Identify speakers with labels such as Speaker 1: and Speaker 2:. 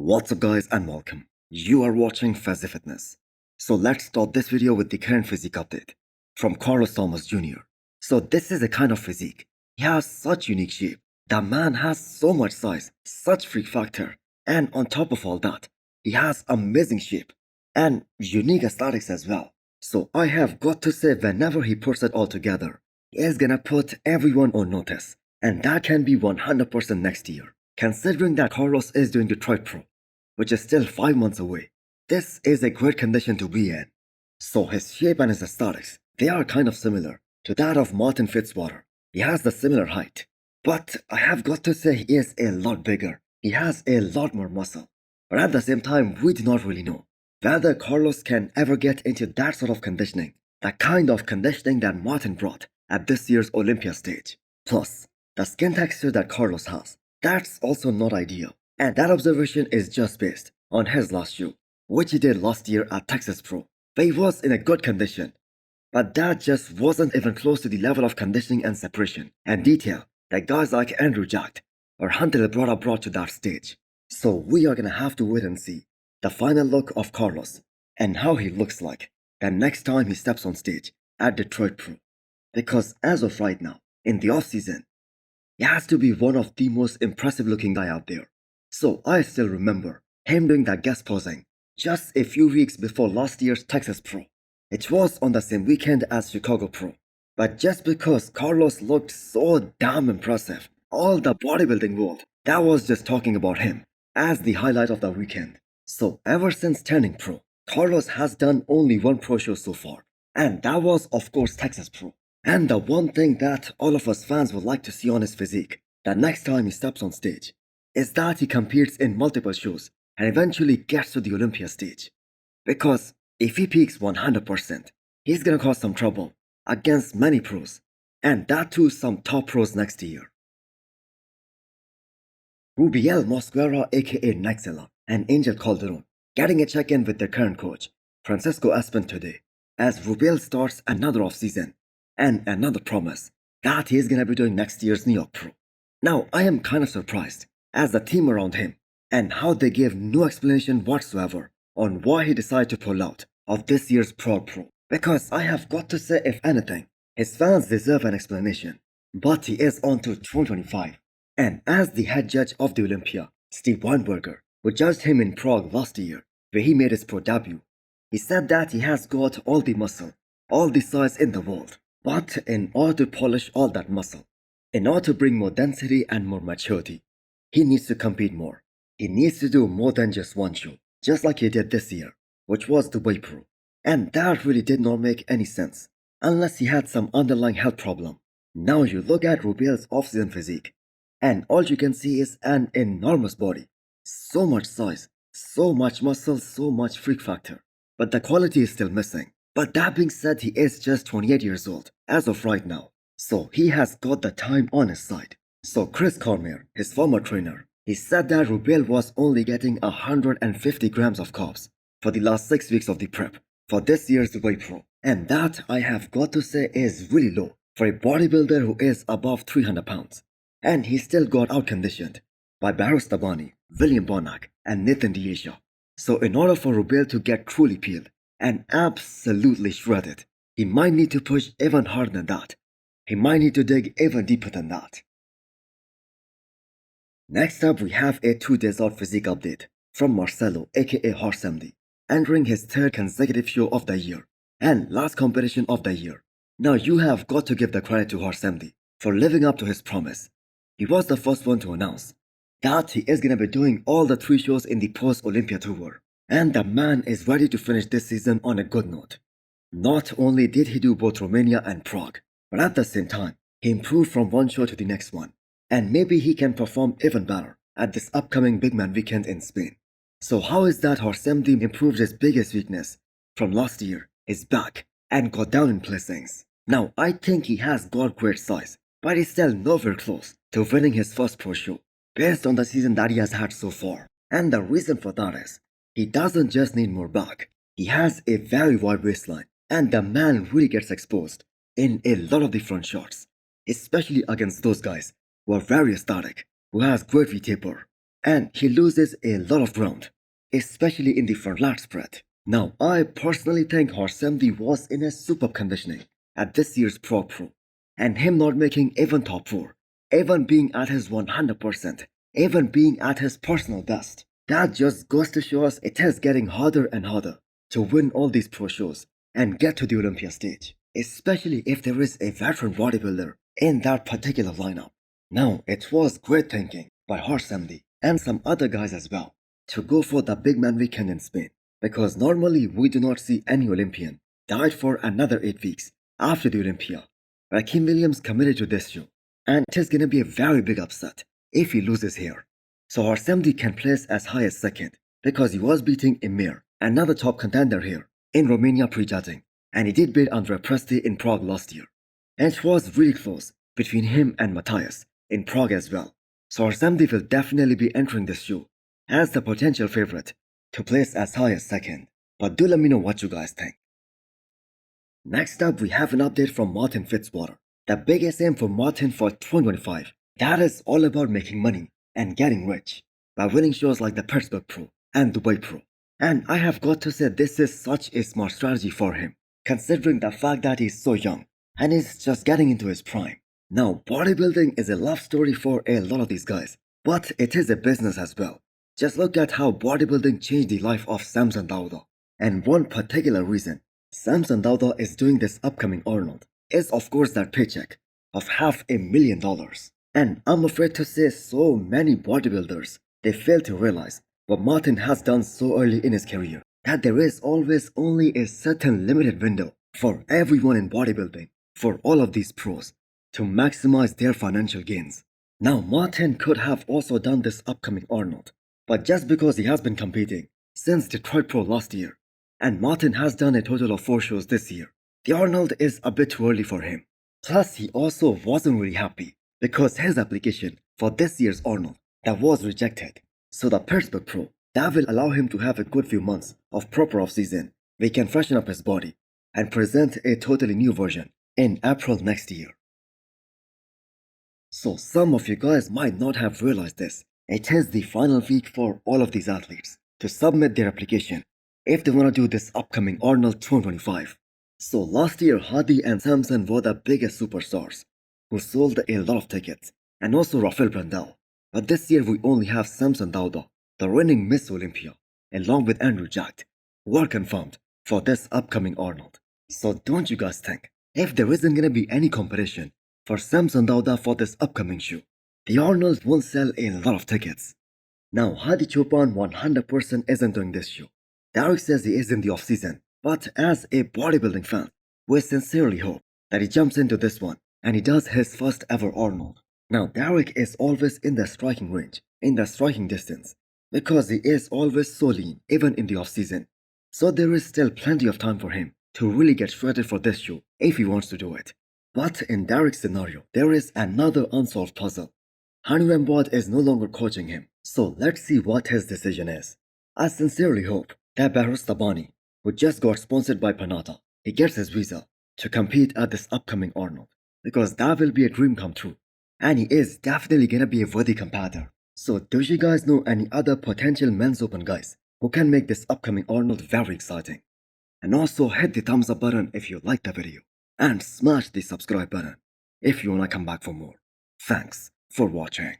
Speaker 1: What's up guys and welcome. You are watching Fazi Fitness. So let's start this video with the current physique update from Carlos Thomas Jr. So this is a kind of physique. He has such unique shape. The man has so much size, such freak factor, and on top of all that, he has amazing shape and unique aesthetics as well. So I have got to say, whenever he puts it all together, he is gonna put everyone on notice, and that can be 100% next year. Considering that Carlos is doing Detroit Pro, which is still 5 months away, this is a great condition to be in. So his shape and his aesthetics, they are kind of similar to that of Martin Fitzwater. He has the similar height, but I have got to say he is a lot bigger. He has a lot more muscle. But at the same time, we do not really know whether Carlos can ever get into that sort of conditioning, the kind of conditioning that Martin brought at this year's Olympia stage. Plus, the skin texture that Carlos has, that's also not ideal. And that observation is just based on his last show, which he did last year at Texas Pro, where he was in a good condition. But that just wasn't even close to the level of conditioning and separation and detail that guys like Andrew Jacked or Hunter Labrada brought to that stage. So we are gonna have to wait and see the final look of Carlos and how he looks like the next time he steps on stage at Detroit Pro. Because as of right now, in the off-season, he has to be one of the most impressive looking guy out there. So I still remember him doing that guest posing just a few weeks before last year's Texas Pro. It was on the same weekend as Chicago Pro. But just because Carlos looked so damn impressive, all the bodybuilding world, that was just talking about him as the highlight of the weekend. So ever since turning pro, Carlos has done only one pro show so far, and that was of course Texas Pro. And the one thing that all of us fans would like to see on his physique, that next time he steps on stage, is that he competes in multiple shows and eventually gets to the Olympia stage. Because if he peaks 100%, he's gonna cause some trouble against many pros, and that too some top pros next year. Rubiel Mosquera aka Nexella and Angel Calderon getting a check-in with their current coach, Francisco Aspen today, as Rubiel starts another off-season and another promise that he is gonna be doing next year's New York Pro. Now I am kind of surprised as the team around him and how they gave no explanation whatsoever on why he decided to pull out of this year's Pro. Because I have got to say, if anything, his fans deserve an explanation. But he is on to 2025, and as the head judge of the Olympia, Steve Weinberger, who judged him in Prague last year, where he made his pro debut, he said that he has got all the muscle, all the size in the world, but in order to polish all that muscle, in order to bring more density and more maturity, he needs to compete more. He needs to do more than just one show, just like he did this year, which was the Dubai Pro. And that really did not make any sense, unless he had some underlying health problem. Now you look at Rubiel's off-season physique, and all you can see is an enormous body. So much size, so much muscle, so much freak factor. But the quality is still missing. But that being said, he is just 28 years old as of right now. So he has got the time on his side. So Chris Cormier, his former trainer, he said that Rubiel was only getting 150 grams of carbs for the last 6 weeks of the prep for this year's Dubai Pro. And that, I have got to say, is really low for a bodybuilder who is above 300 pounds. And he still got out-conditioned by Barros Tabani, William Bonac, and Nathan D'Asia. So in order for Rubiel to get truly peeled and absolutely shredded, he might need to push even harder than that. He might need to dig even deeper than that. Next up, we have a 2 days out physique update from Marcelo aka Horse MD, entering his 3rd consecutive show of the year and last competition of the year. Now you have got to give the credit to Horse MD for living up to his promise. He was the first one to announce that he is gonna be doing all the 3 shows in the post-Olympia tour, and the man is ready to finish this season on a good note. Not only did he do both Romania and Prague, but at the same time, he improved from one show to the next one, and maybe he can perform even better at this upcoming Big Man weekend in Spain. So how is that Horse MD improved his biggest weakness from last year, his back, and got down in placings? Now I think he has got great size, but he's still nowhere close to winning his first pro show based on the season that he has had so far. And the reason for that is, he doesn't just need more back, he has a very wide waistline, and the man really gets exposed in a lot of the front shots, especially against those guys who are very aesthetic, who has great V-taper, and he loses a lot of ground, especially in the front lat spread. Now, I personally think Horsemdi was in a superb conditioning at this year's Pro, and him not making even top 4, even being at his 100%, even being at his personal best. That just goes to show us it is getting harder and harder to win all these pro shows and get to the Olympia stage, especially if there is a veteran bodybuilder in that particular lineup. Now, it was great thinking by Horsemdi and some other guys as well to go for the big man weekend in Spain, because normally we do not see any Olympian diet for another 8 weeks after the Olympia. Raheem Williams committed to this show, and it is gonna be a very big upset if he loses here. So Horsemdi can place as high as second because he was beating Emir, another top contender here, in Romania prejudging, and he did beat Andrei Presti in Prague last year. And it was really close between him and Matthias in Prague as well. So Horsemdi will definitely be entering this show as the potential favorite to place as high as second. But do let me know what you guys think. Next up, we have an update from Martin Fitzwater. The biggest aim for Martin for 2025, that is all about making money and getting rich by winning shows like the Pittsburgh Pro and Dubai Pro. And I have got to say this is such a smart strategy for him, considering the fact that he's so young and he's just getting into his prime. Now, bodybuilding is a love story for a lot of these guys, but it is a business as well. Just look at how bodybuilding changed the life of Samson Dauda. And one particular reason Samson Dauda is doing this upcoming Arnold is of course that paycheck of $500,000. And I'm afraid to say so many bodybuilders, they fail to realize what Martin has done so early in his career, that there is always only a certain limited window for everyone in bodybuilding, for all of these pros, to maximize their financial gains. Now, Martin could have also done this upcoming Arnold, but just because he has been competing since Detroit Pro last year, and Martin has done a total of 4 shows this year, the Arnold is a bit too early for him. Plus, he also wasn't really happy because his application for this year's Arnold that was rejected. So the Pittsburgh Pro, that will allow him to have a good few months of proper off-season where he can freshen up his body and present a totally new version in April next year. So some of you guys might not have realized this. It is the final week for all of these athletes to submit their application if they want to do this upcoming Arnold 2025. So last year, Hadi and Samson were the biggest superstars who sold a lot of tickets, and also Rafael Brandel. But this year we only have Samson Dauda, the reigning Miss Olympia, along with Andrew Jack, who are confirmed for this upcoming Arnold. So don't you guys think, if there isn't gonna be any competition for Samson Dauda for this upcoming show, the Arnold will sell a lot of tickets? Now, Hadi Chopin 100% isn't doing this show. Derek says he is in the off-season, but as a bodybuilding fan, we sincerely hope that he jumps into this one and he does his first ever Arnold. Now, Derek is always in the striking range, in the striking distance, because he is always so lean, even in the off-season. So there is still plenty of time for him to really get shredded for this show if he wants to do it. But in Derek's scenario, there is another unsolved puzzle. Hanu Rambod is no longer coaching him, so let's see what his decision is. I sincerely hope that Behrouz Tabani, who just got sponsored by Panata, he gets his visa to compete at this upcoming Arnold, because that will be a dream come true, and he is definitely gonna be a worthy competitor. So do you guys know any other potential men's open guys who can make this upcoming Arnold very exciting? And also hit the thumbs up button if you liked the video, and smash the subscribe button if you wanna come back for more. Thanks for watching.